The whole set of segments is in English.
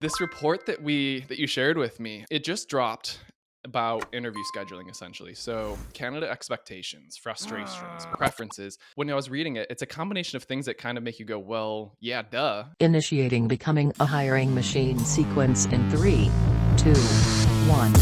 This report that you shared with me, it just dropped about interview scheduling essentially. So, candidate expectations, frustrations, preferences. When I was reading it, it's a combination of things that kind of make you go, "Well, yeah, duh." Initiating becoming a hiring machine sequence in 3, 2, 1.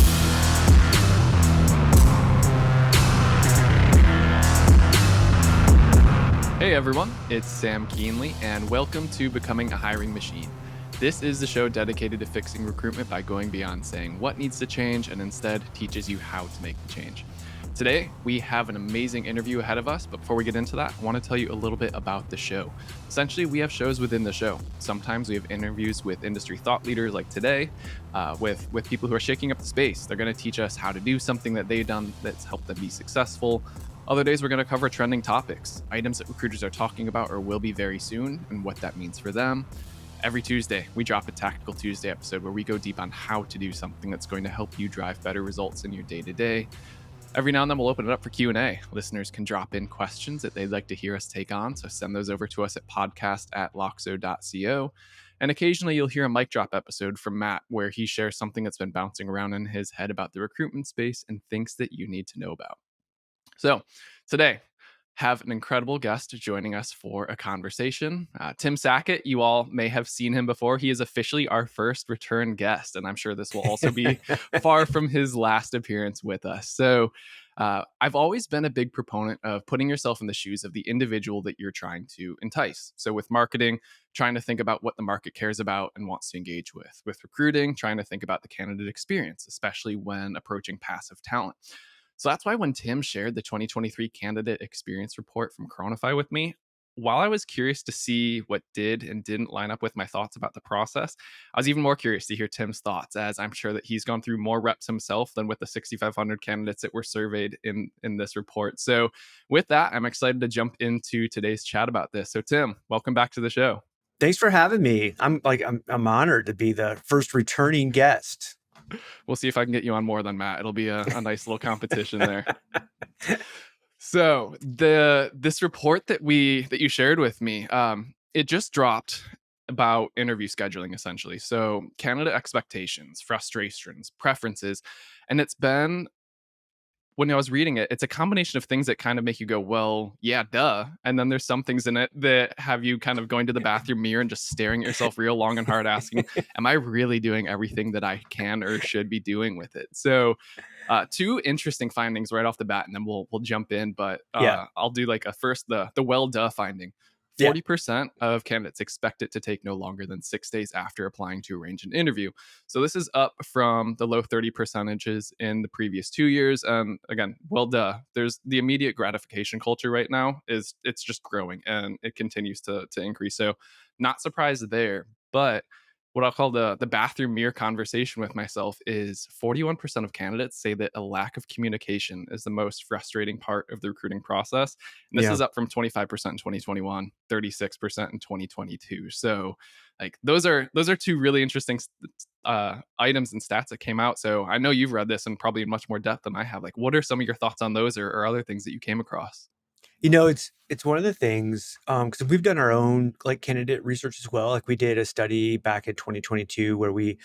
Hey everyone, it's Sam Keenley and welcome to Becoming a Hiring Machine. This is the show dedicated to fixing recruitment by going beyond saying what needs to change and instead teaches you how to make the change. Today, we have an amazing interview ahead of us, but before we get into that, I want to tell you a little bit about the show. Essentially, we have shows within the show. Sometimes we have interviews with industry thought leaders like today, with people who are shaking up the space. They're going to teach us how to do something that they've done that's helped them be successful. Other days, we're going to cover trending topics, items that recruiters are talking about or will be very soon, and what that means for them. Every Tuesday, we drop a Tactical Tuesday episode where we go deep on how to do something that's going to help you drive better results in your day-to-day. Every now and then we'll open it up for Q&A. Listeners can drop in questions that they'd like to hear us take on, so send those over to us at podcast@loxo.co. And occasionally you'll hear a mic drop episode from Matt where he shares something that's been bouncing around in his head about the recruitment space and things that you need to know about. So today, have an incredible guest joining us for a conversation. Tim Sackett, you all may have seen him before. He is officially our first return guest, and I'm sure this will also be far from his last appearance with us. So I've always been a big proponent of putting yourself in the shoes of the individual that you're trying to entice. So with marketing, trying to think about what the market cares about and wants to engage with. With recruiting, trying to think about the candidate experience, especially when approaching passive talent. So that's why when Tim shared the 2023 candidate experience report from Chronify with me, while I was curious to see what did and didn't line up with my thoughts about the process, I was even more curious to hear Tim's thoughts, as I'm sure that he's gone through more reps himself than with the 6,500 candidates that were surveyed in this report. So with that, I'm excited to jump into today's chat about this. So Tim, welcome back to the show. Thanks for having me. I'm honored to be the first returning guest. We'll see if I can get you on more than Matt. It'll be a nice little competition there. So this report that you shared with me, it just dropped about interview scheduling essentially. So candidate expectations, frustrations, preferences, and it's been, when I was reading it, it's a combination of things that kind of make you go, "Well, yeah, duh." And then there's some things in it that have you kind of going to the bathroom mirror and just staring at yourself real long and hard, asking, "Am I really doing everything that I can or should be doing with it?" So, two interesting findings right off the bat, and then we'll jump in. But Yeah. I'll do like a first the well duh finding. Yeah. 40% of candidates expect it to take no longer than 6 days after applying to arrange an interview. So this is up from the low 30 percentages in the previous 2 years. And again, well, duh. There's the immediate gratification culture right now it's just growing and it continues to increase. So not surprised there. But what I'll call the bathroom mirror conversation with myself is 41% of candidates say that a lack of communication is the most frustrating part of the recruiting process. And this Yeah. is up from 25% in 2021, 36% in 2022. So like those are two really interesting items and stats that came out. So I know you've read this and probably in much more depth than I have. Like, what are some of your thoughts on those or other things that you came across? It's one of the things, because we've done our own like candidate research as well. Like we did a study back in 2022 where we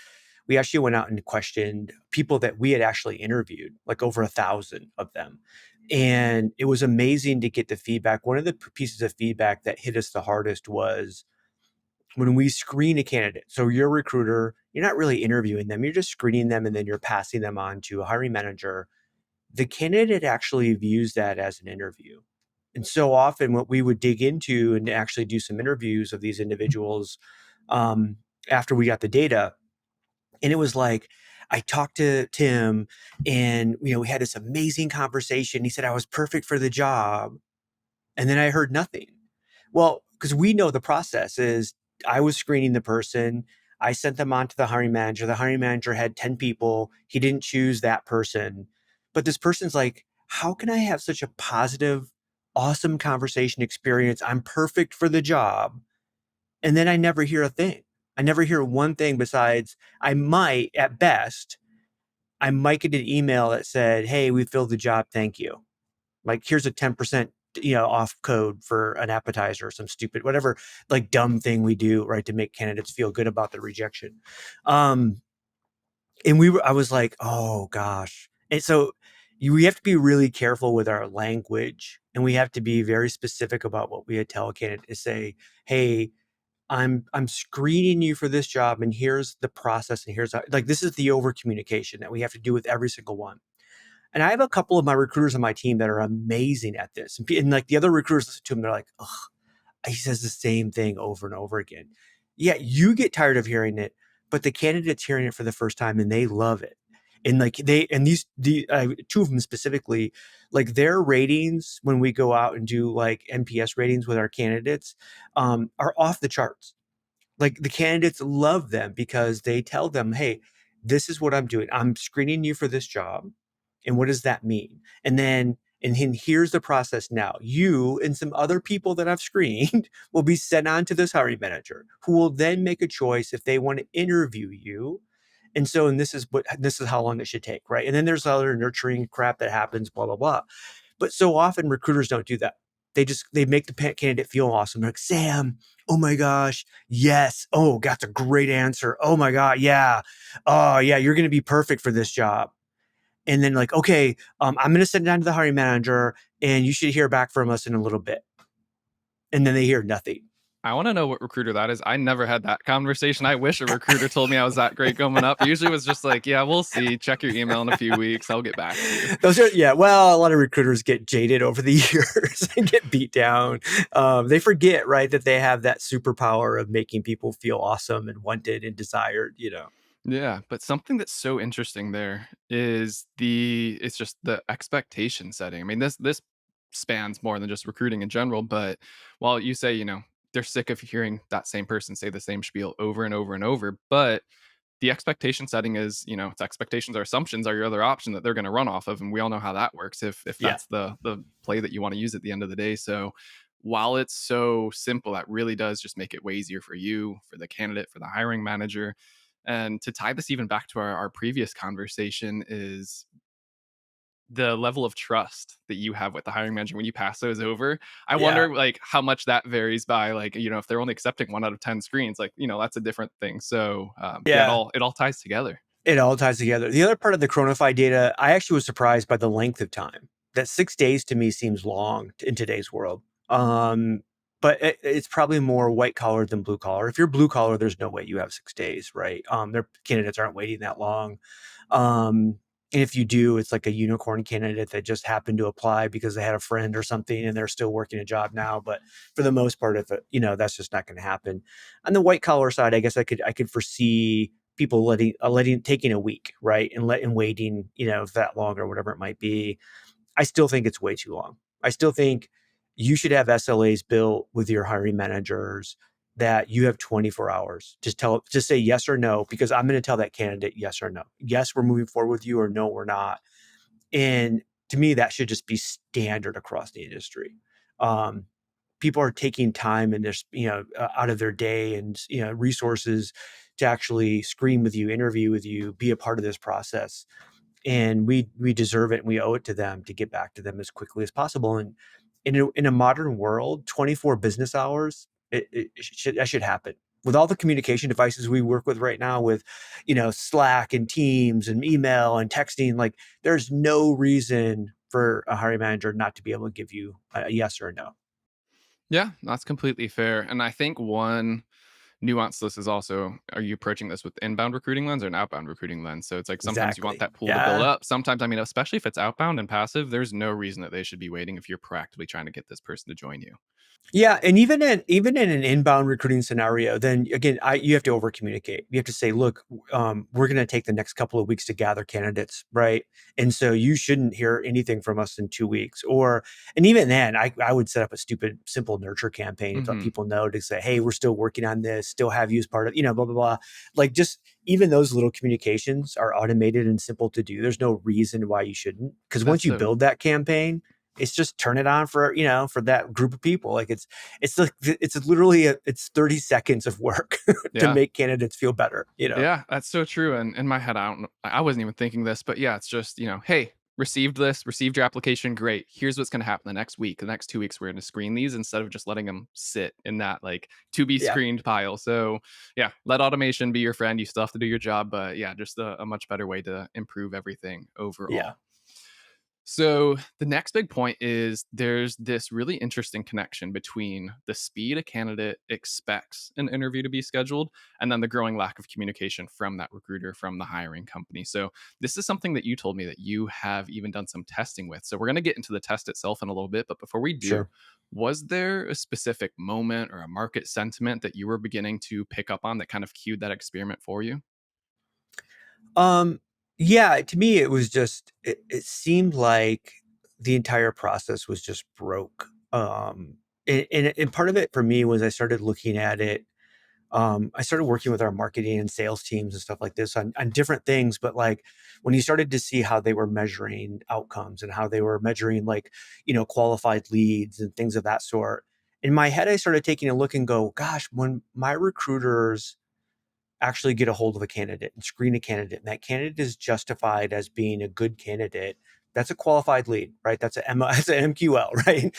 actually went out and questioned people that we had actually interviewed, like over 1,000 of them. And it was amazing to get the feedback. One of the pieces of feedback that hit us the hardest was when we screen a candidate. So you're a recruiter, you're not really interviewing them, you're just screening them and then you're passing them on to a hiring manager. The candidate actually views that as an interview. And so often what we would dig into and actually do some interviews of these individuals after we got the data. And it was like, I talked to Tim and, we had this amazing conversation. He said I was perfect for the job. And then I heard nothing. Well, because we know the process is I was screening the person. I sent them on to the hiring manager. The hiring manager had 10 people. He didn't choose that person. But this person's like, how can I have such a positive, awesome conversation experience? I'm perfect for the job. And then I never hear a thing. I never hear one thing besides at best, I might get an email that said, hey, we filled the job. Thank you. Like, here's a 10% off code for an appetizer or some stupid whatever like dumb thing we do, right, to make candidates feel good about the rejection. um and I was like, oh gosh. And so we have to be really careful with our language, and we have to be very specific about what we tell a candidate to say, hey, I'm screening you for this job, and here's the process, and here's how, like, this is the over communication that we have to do with every single one. And I have a couple of my recruiters on my team that are amazing at this. And like the other recruiters listen to him, they're like, ugh, he says the same thing over and over again. Yeah, you get tired of hearing it, but the candidate's hearing it for the first time and they love it. And like the two of them specifically, like their ratings when we go out and do like NPS ratings with our candidates, are off the charts. Like the candidates love them because they tell them, hey, this is what I'm doing. I'm screening you for this job. And what does that mean? And then here's the process now. You and some other people that I've screened will be sent on to this hiring manager who will then make a choice if they want to interview you. And this is how long it should take, right? And then there's other nurturing crap that happens, blah, blah, blah. But so often recruiters don't do that. They make the candidate feel awesome. They're like, Sam, oh my gosh, yes. Oh, that's a great answer. Oh my God, yeah. Oh yeah, you're going to be perfect for this job. And then like, okay, I'm going to send it down to the hiring manager, and you should hear back from us in a little bit. And then they hear nothing. I want to know what recruiter that is. I never had that conversation. I wish a recruiter told me I was that great coming up. Usually it was just like, yeah, we'll see. Check your email in a few weeks. I'll get back to you. Yeah. Well, a lot of recruiters get jaded over the years and get beat down. They forget, right, that they have that superpower of making people feel awesome and wanted and desired. Yeah, but something that's so interesting there is it's just the expectation setting. I mean, this spans more than just recruiting in general, but while you say, they're sick of hearing that same person say the same spiel over and over and over, but the expectation setting is, it's expectations or assumptions are your other option that they're going to run off of, and we all know how that works if Yeah. that's the play that you want to use at the end of the day. So while it's so simple, that really does just make it way easier for you, for the candidate, for the hiring manager. And to tie this even back to our previous conversation is the level of trust that you have with the hiring manager when you pass those over. I Yeah. wonder like how much that varies by like, if they're only accepting 1 out of 10 screens, like, that's a different thing. So yeah, Yeah. it all ties together. It all ties together. The other part of the Chronify data, I actually was surprised by the length of time. That 6 days to me seems long in today's world. But it's probably more white collar than blue collar. If you're blue collar, there's no way you have 6 days, right? Their candidates aren't waiting that long. And if you do, it's like a unicorn candidate that just happened to apply because they had a friend or something and they're still working a job now. But for the most part, if that's just not going to happen. On the white collar side, I guess I could foresee people taking a week, right, and waiting, that long or whatever it might be. I still think it's way too long. I still think you should have SLAs built with your hiring managers that you have 24 hours. Just say yes or no, because I'm going to tell that candidate yes or no. Yes, we're moving forward with you, or no, we're not. And to me, that should just be standard across the industry. People are taking time and just, out of their day and, resources to actually screen with you, interview with you, be a part of this process. And we deserve it, and we owe it to them to get back to them as quickly as possible. And in a modern world, 24 business hours, that should happen. With all the communication devices we work with right now, with Slack and Teams and email and texting, like there's no reason for a hiring manager not to be able to give you a yes or a no. Yeah, that's completely fair. And I think one nuance to this is also, are you approaching this with inbound recruiting lens or an outbound recruiting lens? So it's like sometimes you want Exactly. that pool to build Yeah. up. Sometimes, I mean, especially if it's outbound and passive, there's no reason that they should be waiting if you're proactively trying to get this person to join you. Yeah, and even in an inbound recruiting scenario, then again, you have to over communicate. You have to say, look, we're going to take the next couple of weeks to gather candidates, right? And so you shouldn't hear anything from us in 2 weeks. And even then, I would set up a stupid, simple nurture campaign to let Mm-hmm. people know, to say, hey, we're still working on this, still have you as part of, blah blah blah. Like, just even those little communications are automated and simple to do. There's no reason why you shouldn't, because once That's you so build that campaign, it's just turn it on for that group of people. Like it's like it's literally it's 30 seconds of work to yeah. make candidates feel better. Yeah, that's so true. And in my head, I wasn't even thinking this, but yeah, it's just, hey, received your application, great. Here's what's going to happen the next week, the next 2 weeks. We're going to screen these instead of just letting them sit in that like to be Yeah. screened pile. So yeah, let automation be your friend. You still have to do your job, but yeah, just a much better way to improve everything Yeah. overall. So the next big point is there's this really interesting connection between the speed a candidate expects an interview to be scheduled and then the growing lack of communication from that recruiter, from the hiring company. So this is something that you told me that you have even done some testing with. So we're going to get into the test itself in a little bit, but before we do, Sure. was there a specific moment or a market sentiment that you were beginning to pick up on that kind of cued that experiment for you? Um, yeah, to me, it was just, it seemed like the entire process was just broke. And part of it for me was I started looking at it. I started working with our marketing and sales teams and stuff like this on different things. But like when you started to see how they were measuring outcomes and how they were measuring like, qualified leads and things of that sort, in my head, I started taking a look and go, gosh, when my recruiters actually get a hold of a candidate and screen a candidate, and that candidate is justified as being a good candidate, that's a qualified lead, right? That's an MQL, right?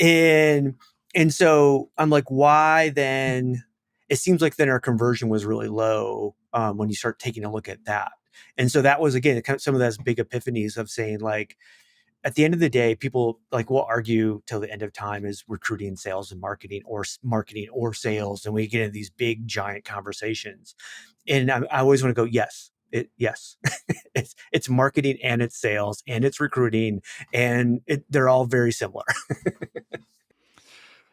and and so I'm like, why then? It seems like then our conversion was really low when you start taking a look at that. And so that was again kind of some of those big epiphanies of saying like, at the end of the day, people like will argue till the end of time is recruiting, sales, and marketing or sales, and we get into these big giant conversations. And I always want to go, yes, it's marketing and it's sales and it's recruiting, and they're all very similar.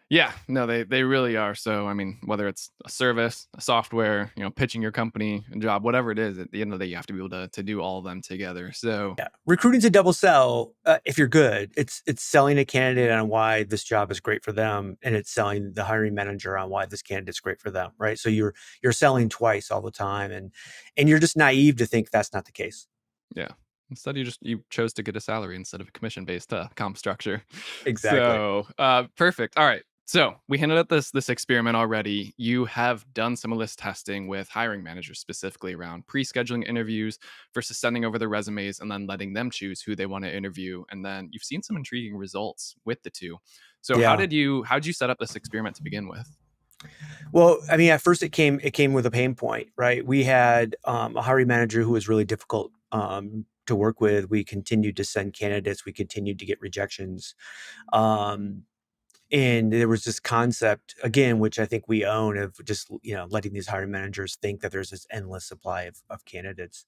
Yeah, no, they really are. So, I mean, whether it's a service, a software, pitching your company, a job, whatever it is, at the end of the day, you have to be able to do all of them together. So, Yeah, recruiting's a double sell. If you're good, it's selling a candidate on why this job is great for them, and it's selling the hiring manager on why this candidate's great for them, right? So you're selling twice all the time, and you're just naive to think that's not the case. yeah. Instead, you chose to get a salary instead of a commission based comp structure. Exactly. So, perfect. All right. So we hinted at this experiment already. You have done some of this testing with hiring managers specifically around pre-scheduling interviews versus sending over their resumes and then letting them choose who they want to interview. And then you've seen some intriguing results with the two. So Yeah. how did you set up this experiment to begin with? Well, I mean, at first it came with a pain point, right? We had a hiring manager who was really difficult to work with. We continued to send candidates. We continued to get rejections. Um, and there was this concept again, which I think we own, of just letting these hiring managers think that there's this endless supply of candidates.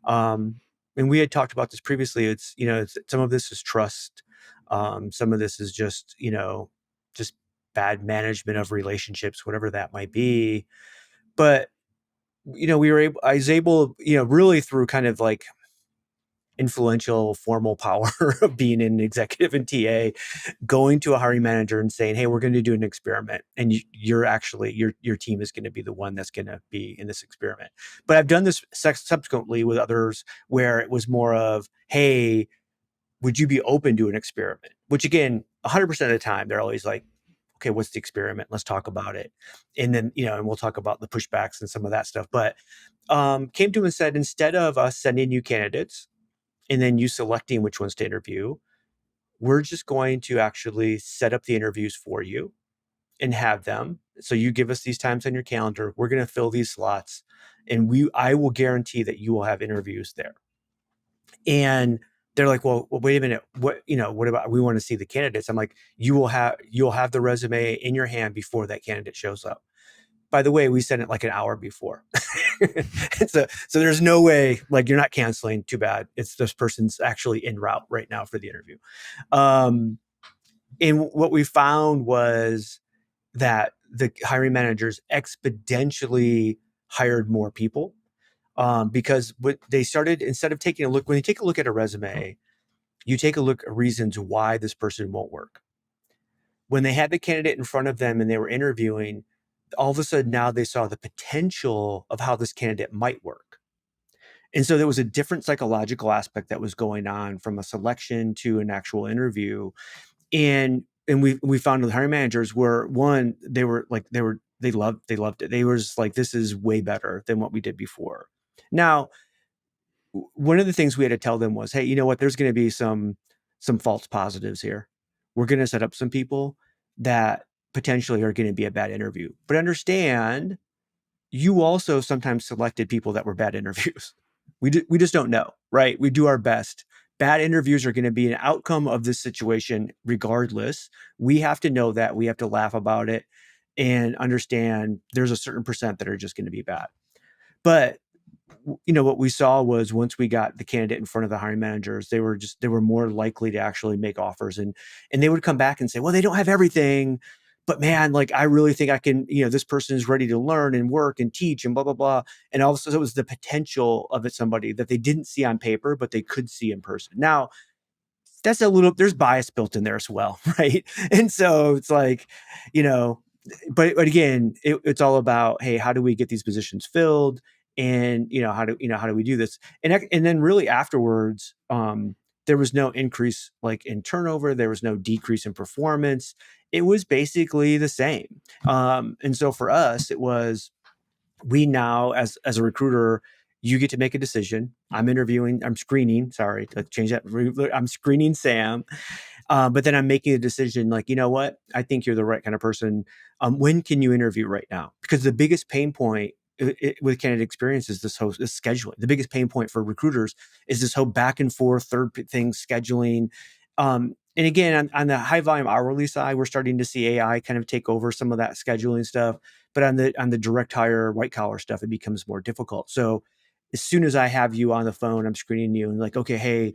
Um, and we had talked about this previously. Some of this is trust. Some of this is just bad management of relationships, whatever that might be. But I was able, really through kind of like influential formal power of being an executive in TA, going to a hiring manager and saying, "Hey, we're going to do an experiment, and you're actually your team is going to be the one that's going to be in this experiment." But I've done this subsequently with others where it was more of, "Hey, would you be open to an experiment?" Which again, 100% of the time, they're always like, "Okay, what's the experiment? Let's talk about it." And then and we'll talk about the pushbacks and some of that stuff. But came to him and said, instead of us sending you candidates and then you selecting which ones to interview, we're just going to actually set up the interviews for you and have them. So you give us these times on your calendar. We're going to fill these slots, and I will guarantee that you will have interviews there. And they're like, well, wait a minute. What about, we want to see the candidates. I'm like, you'll have the resume in your hand before that candidate shows up. By the way, we sent it like an hour before. So there's no way, like, you're not canceling. Too bad. It's this person's actually en route right now for the interview. Um, and what we found was that the hiring managers exponentially hired more people, because what they started, instead of taking a look, when you take a look at a resume, you take a look at reasons why this person won't work. When they had the candidate in front of them and they were interviewing, all of a sudden now they saw the potential of how this candidate might work. And so there was a different psychological aspect that was going on from a selection to an actual interview. And we found the hiring managers were, one, they loved it. They were just like, this is way better than what we did before. Now, one of the things we had to tell them was, hey, you know what? There's going to be some false positives here. We're going to set up some people that potentially are going to be a bad interview. But understand, you also sometimes selected people that were bad interviews. We just don't know, right? We do our best. Bad interviews are going to be an outcome of this situation regardless. We have to know that. We have to laugh about it and understand there's a certain percent that are just going to be bad. But what we saw was once we got the candidate in front of the hiring managers, they were more likely to actually make offers, and they would come back and say, well, they don't have everything, but man, like I really think I can, this person is ready to learn and work and teach and blah, blah, blah. And also it was the potential of it, somebody that they didn't see on paper, but they could see in person. Now, there's bias built in there as well, right? And so it's like, you know, but again, it's all about, hey, how do we get these positions filled, and how do we do this, and then really afterwards, there was no increase like in turnover, there was no decrease in performance. It was basically the same. And so for us, it was, we now, as a recruiter, you get to make a decision. I'm screening, sorry to change that. I'm screening Sam, but then I'm making a decision like, you know what? I think you're the right kind of person. When can you interview right now? Because the biggest pain point with candidate experience is is scheduling. The biggest pain point for recruiters is this whole back and forth third thing, scheduling. And again, on the high volume hourly side, we're starting to see AI kind of take over some of that scheduling stuff. But on the direct hire white collar stuff, it becomes more difficult. So as soon as I have you on the phone, I'm screening you and like, okay, hey,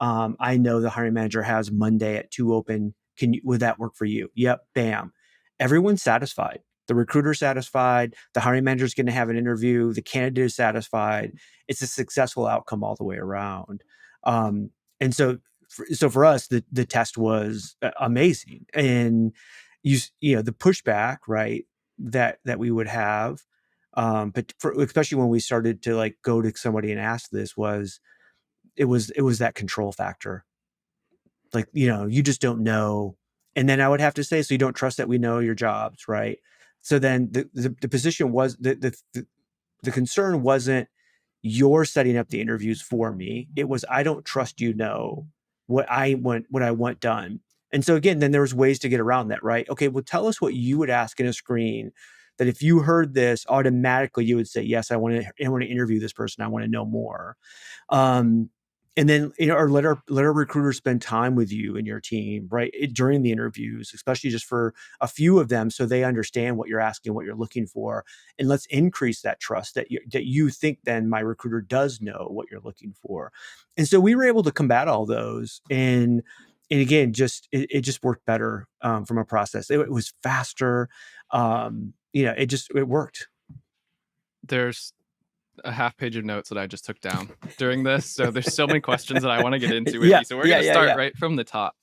I know the hiring manager has Monday at 2 open. Would that work for you? Yep. Bam. Everyone's satisfied. The recruiter's satisfied. The hiring manager is going to have an interview. The candidate is satisfied. It's a successful outcome all the way around. And so for us, the test was amazing. And the pushback, right, that we would have, but especially when we started to like go to somebody and ask this, it was that control factor. Like, you just don't know. And then I would have to say, so you don't trust that we know your jobs, right? So then the position was the concern wasn't you're setting up the interviews for me. It was, I don't trust what I want done. And so again, then there was ways to get around that, right? Okay, well, tell us what you would ask in a screen that if you heard this, automatically you would say, yes, I want to interview this person. I want to know more. Um, and then, or let our recruiter spend time with you and your team, right, during the interviews, especially just for a few of them, so they understand what you're asking, what you're looking for, and let's increase that trust that you think then my recruiter does know what you're looking for. And so we were able to combat all those, and again, it just worked better from a process. It was faster. It worked. There's a half page of notes that I just took down during this. So there's so many questions that I want to get into with you. So we're going to start right from the top.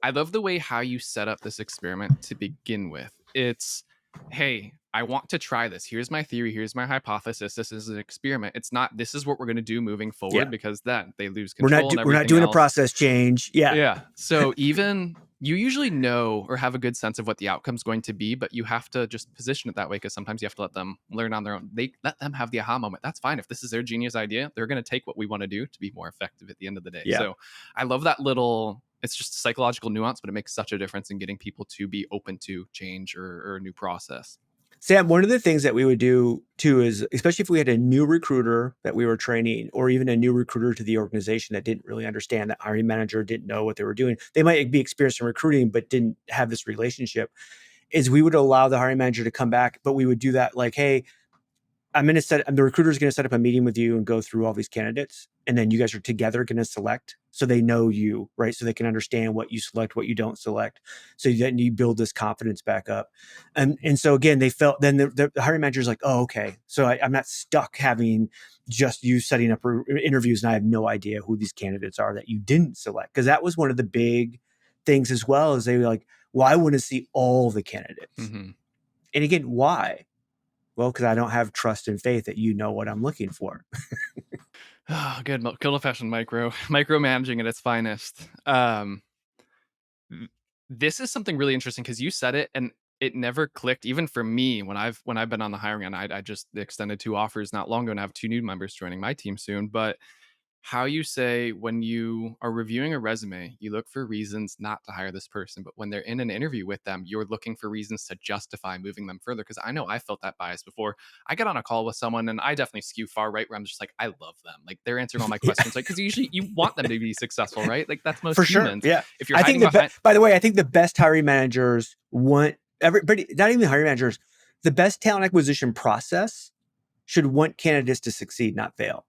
I love the way how you set up this experiment to begin with. It's, hey, I want to try this. Here's my theory. Here's my hypothesis. This is an experiment. It's not, this is what we're going to do moving forward, because then they lose control. We're not doing a process change. Yeah. So even you usually know or have a good sense of what the outcome's going to be, but you have to just position it that way, because sometimes you have to let them learn on their own. They let them have the aha moment. That's fine. If this is their genius idea, they're going to take what we want to do to be more effective at the end of the day. So I love that little, it's just a psychological nuance, but it makes such a difference in getting people to be open to change or a new process. Sam, one of the things that we would do too is, especially if we had a new recruiter that we were training, or even a new recruiter to the organization that didn't really understand, that hiring manager didn't know what they were doing. They might be experienced in recruiting, but didn't have this relationship, is we would allow the hiring manager to come back, but we would do that like, hey, the recruiter's going to set up a meeting with you and go through all these candidates. And then you guys are together going to select, so they know you, right? So they can understand what you select, what you don't select. So then you build this confidence back up. And so again, they felt, then the hiring manager's like, oh, okay. So I'm not stuck having just you setting up interviews and I have no idea who these candidates are that you didn't select. Cause that was one of the big things as well, as they were like, well, I want to see all the candidates. Mm-hmm. And again, why? Well, because I don't have trust and faith that you know what I'm looking for. Oh, good. Kill the fashion micromanaging at its finest. This is something really interesting, because you said it and it never clicked, even for me when I've been on the hiring end. I just extended 2 offers not long ago and I have 2 new members joining my team soon. But how you say when you are reviewing a resume, you look for reasons not to hire this person, but when they're in an interview with them, you're looking for reasons to justify moving them further. Because I know I felt that bias before. I get on a call with someone and I definitely skew far right, where I'm just like, I love them. Like they're answering all my Yeah, questions. Like, because usually you want them to be successful, right? Like that's most for sure. humans. Yeah. If you're I think hiding behind, by the way, I think the best hiring managers want everybody, not even the hiring managers, the best talent acquisition process should want candidates to succeed, not fail.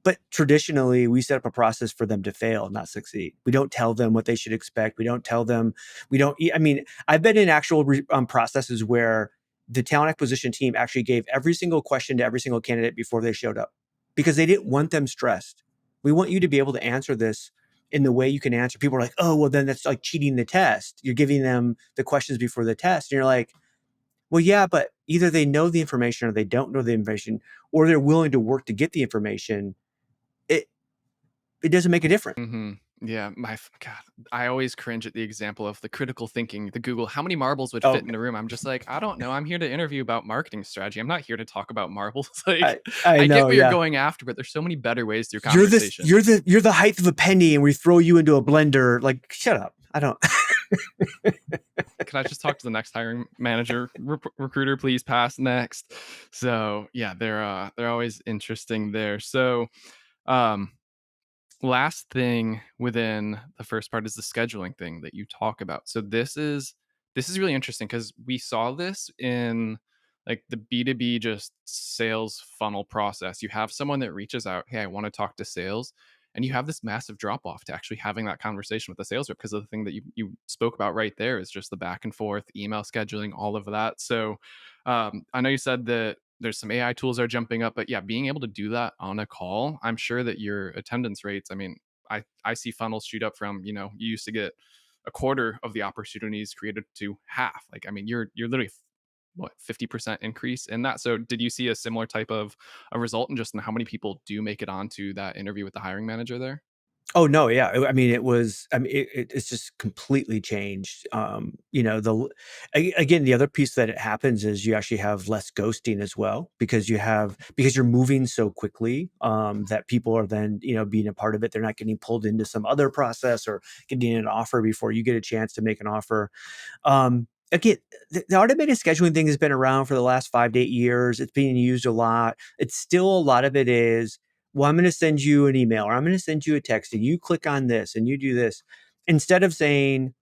But traditionally, we set up a process for them to fail, not succeed. We don't tell them what they should expect. We don't tell them, we don't, I mean, I've been in actual processes where the talent acquisition team actually gave every single question to every single candidate before they showed up because they didn't want them stressed. We want you to be able to answer this in the way you can answer. People are like, oh, well, then that's like cheating the test. You're giving them the questions before the test. And you're like, well, yeah, but either they know the information or they don't know the information, or they're willing to work to get the information. It it doesn't make a difference. hmm yeah, God, I always cringe at the example of the critical thinking, the Google, how many marbles would Oh, fit in the room? I'm just like, I don't know. I'm here to interview about marketing strategy. I'm not here to talk about marbles. Like, I I get know, what you're yeah. going after, but there's so many better ways through conversation. You're the height of a penny, and we throw you into a blender. Like, shut up. I don't. Can I just talk to the next hiring manager, recruiter, please pass next? So yeah, they're always interesting there. So, um, last thing within the first part is the scheduling thing that you talk about. So this is really interesting because we saw this in like the B2B just sales funnel process. You have someone that reaches out, hey, I want to talk to sales. And you have this massive drop off to actually having that conversation with the sales rep because of the thing that you spoke about right there is just the back and forth, email scheduling, all of that. So I know you said that there's some AI tools are jumping up, but yeah, being able to do that on a call, I'm sure that your attendance rates, I mean, I see funnels shoot up from, you used to get a quarter of the opportunities created to half. Like, I mean, you're literally what 50% increase in that. So did you see a similar type of a result in just in how many people do make it onto that interview with the hiring manager there? Oh no, yeah. I mean, it was. I mean, it's just completely changed. Again, the other piece that it happens is you actually have less ghosting as well because you're moving so quickly that people are then being a part of it. They're not getting pulled into some other process or getting an offer before you get a chance to make an offer. Again, the automated scheduling thing has been around for the last 5 to 8 years. It's being used a lot. It's still a lot of it is, well, I'm going to send you an email or I'm going to send you a text and you click on this and you do this. Instead of saying,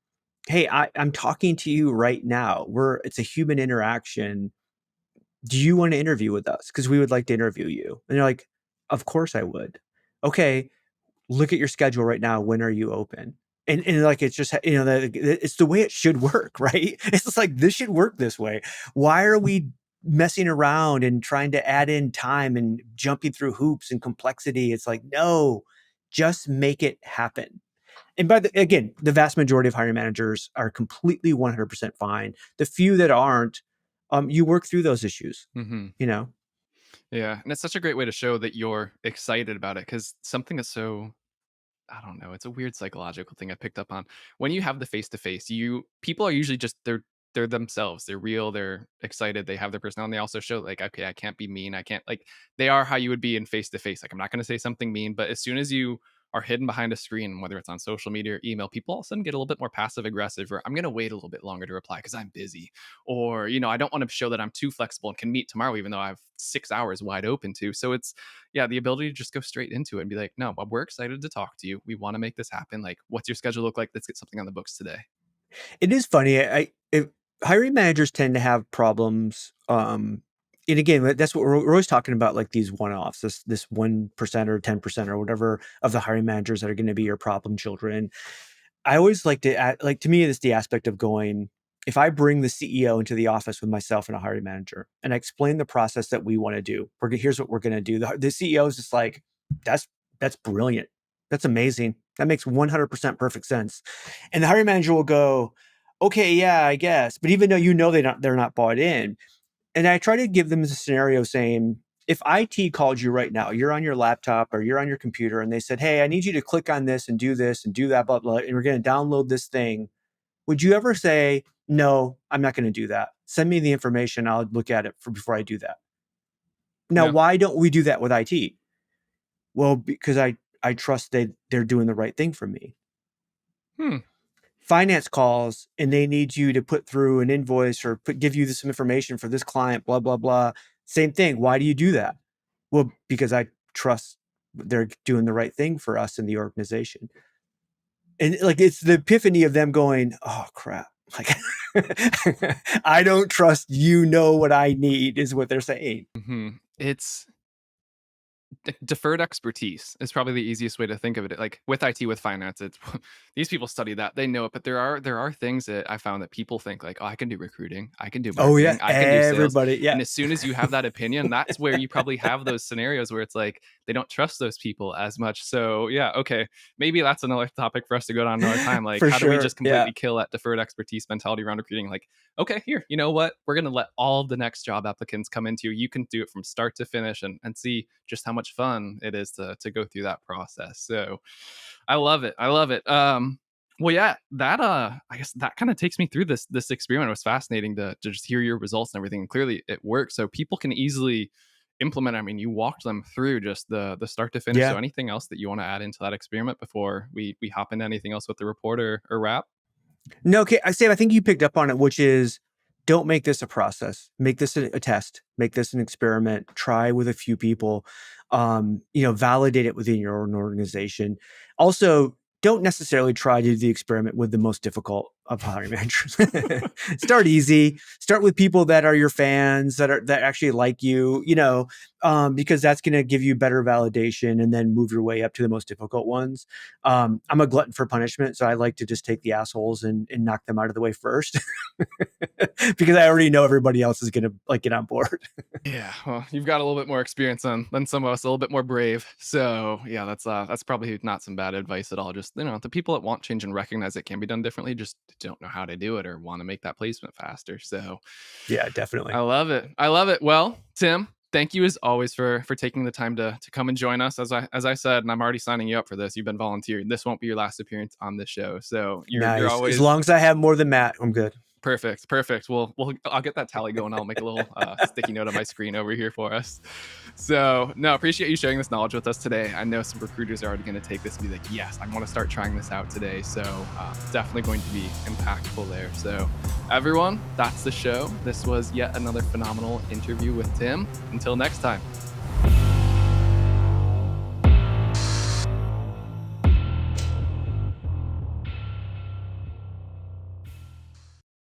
hey, I'm talking to you right now. It's a human interaction. Do you want to interview with us? Because we would like to interview you. And you're like, of course I would. Okay, look at your schedule right now. When are you open? And like, it's just, it's the way it should work, right? It's just like, this should work this way. Why are we messing around and trying to add in time and jumping through hoops and complexity? It's like, no, just make it happen. And again, the vast majority of hiring managers are completely 100% fine. The few that aren't, you work through those issues, hmm you know? Yeah. And it's such a great way to show that you're excited about it because something that's so I don't know. It's a weird psychological thing I picked up on. When you have the face to face, you people are usually just they're themselves. They're real. They're excited. They have their personality. They also show like, okay, I can't be mean. I can't like they are how you would be in face to face. Like I'm not going to say something mean, but as soon as you are hidden behind a screen, whether it's on social media or email, people all of a sudden get a little bit more passive aggressive. Or I'm going to wait a little bit longer to reply because I'm busy. Or I don't want to show that I'm too flexible and can meet tomorrow, even though I have 6 hours wide open to. So it's yeah, the ability to just go straight into it and be like, no, but we're excited to talk to you. We want to make this happen. Like, what's your schedule look like? Let's get something on the books today. It is funny. Hiring managers tend to have problems. And again, that's what we're always talking about, like these one-offs, this 1% or 10% or whatever of the hiring managers that are going to be your problem children. I always like to like, to me, it's the aspect of going, if I bring the CEO into the office with myself and a hiring manager and I explain the process that we want to do, here's what we're going to do. The CEO is just like, that's, that's brilliant. That's amazing. That makes 100% perfect sense. And the hiring manager will go, okay, yeah, I guess. But even though they're not bought in. And I try to give them the scenario saying, if IT called you right now, you're on your laptop or you're on your computer and they said, hey, I need you to click on this and do that, blah, blah, and we're going to download this thing. Would you ever say, no, I'm not going to do that? Send me the information. I'll look at it before I do that. Now, No. why don't we do that with IT? Well, because I trust they're doing the right thing for me. Hmm. Finance calls and they need you to put through an invoice or give you some information for this client, blah, blah, blah. Same thing. Why do you do that? Well, because I trust they're doing the right thing for us in the organization. And like, it's the epiphany of them going, oh crap. Like, I don't trust you know what I need is what they're saying. It's deferred expertise is probably the easiest way to think of it. Like with IT, with finance, it's these people study that, they know it, but there are things that I found that people think like, oh, I can do recruiting, I can do Oh yeah, marketing, I can do sales. everybody. Yeah. And as soon as you have that opinion, that's where you probably have those scenarios where it's like they don't trust those people as much. So yeah, okay, maybe that's another topic for us to go down another time. Like, For how do we sure, just completely yeah. kill that deferred expertise mentality around recruiting? Like, okay, here, you know what? We're gonna let all the next job applicants come into you. You can do it from start to finish and see just how much fun it is to go through that process. So I love it. I love it. Well, yeah, that I guess that kind of takes me through this experiment. It was fascinating to just hear your results and everything. And clearly it works. So people can easily implement. I mean, you walked them through just the start to finish. Yeah. So anything else that you want to add into that experiment before we hop into anything else with the report or wrap? No, okay. I think you picked up on it, which is don't make this a process. Make this a test. Make this an experiment. Try with a few people. Validate it within your own organization. Also, don't necessarily try to do the experiment with the most difficult of hiring managers. Start easy. Start with people that are your fans, that actually like you, because that's going to give you better validation, and then move your way up to the most difficult ones. I'm a glutton for punishment, so I like to just take the assholes and knock them out of the way first, because I already know everybody else is going to get on board. Yeah, well, you've got a little bit more experience than some of us, a little bit more brave. So yeah, that's probably not some bad advice at all. Just the people that want change and recognize it can be done differently, just don't know how to do it or want to make that placement faster. So Yeah, definitely. I love it. I love it. Well, Tim, thank you as always for taking the time to come and join us. As I said, and I'm already signing you up for this. You've been volunteered. This won't be your last appearance on this show. So you're Nice. always As long as I have more than Matt, I'm good. Perfect. Well, I'll get that tally going. I'll make a little sticky note on my screen over here for us. So, no, appreciate you sharing this knowledge with us today. I know some recruiters are already going to take this and be like, yes, I want to start trying this out today. So, definitely going to be impactful there. So, everyone, that's the show. This was yet another phenomenal interview with Tim. Until next time.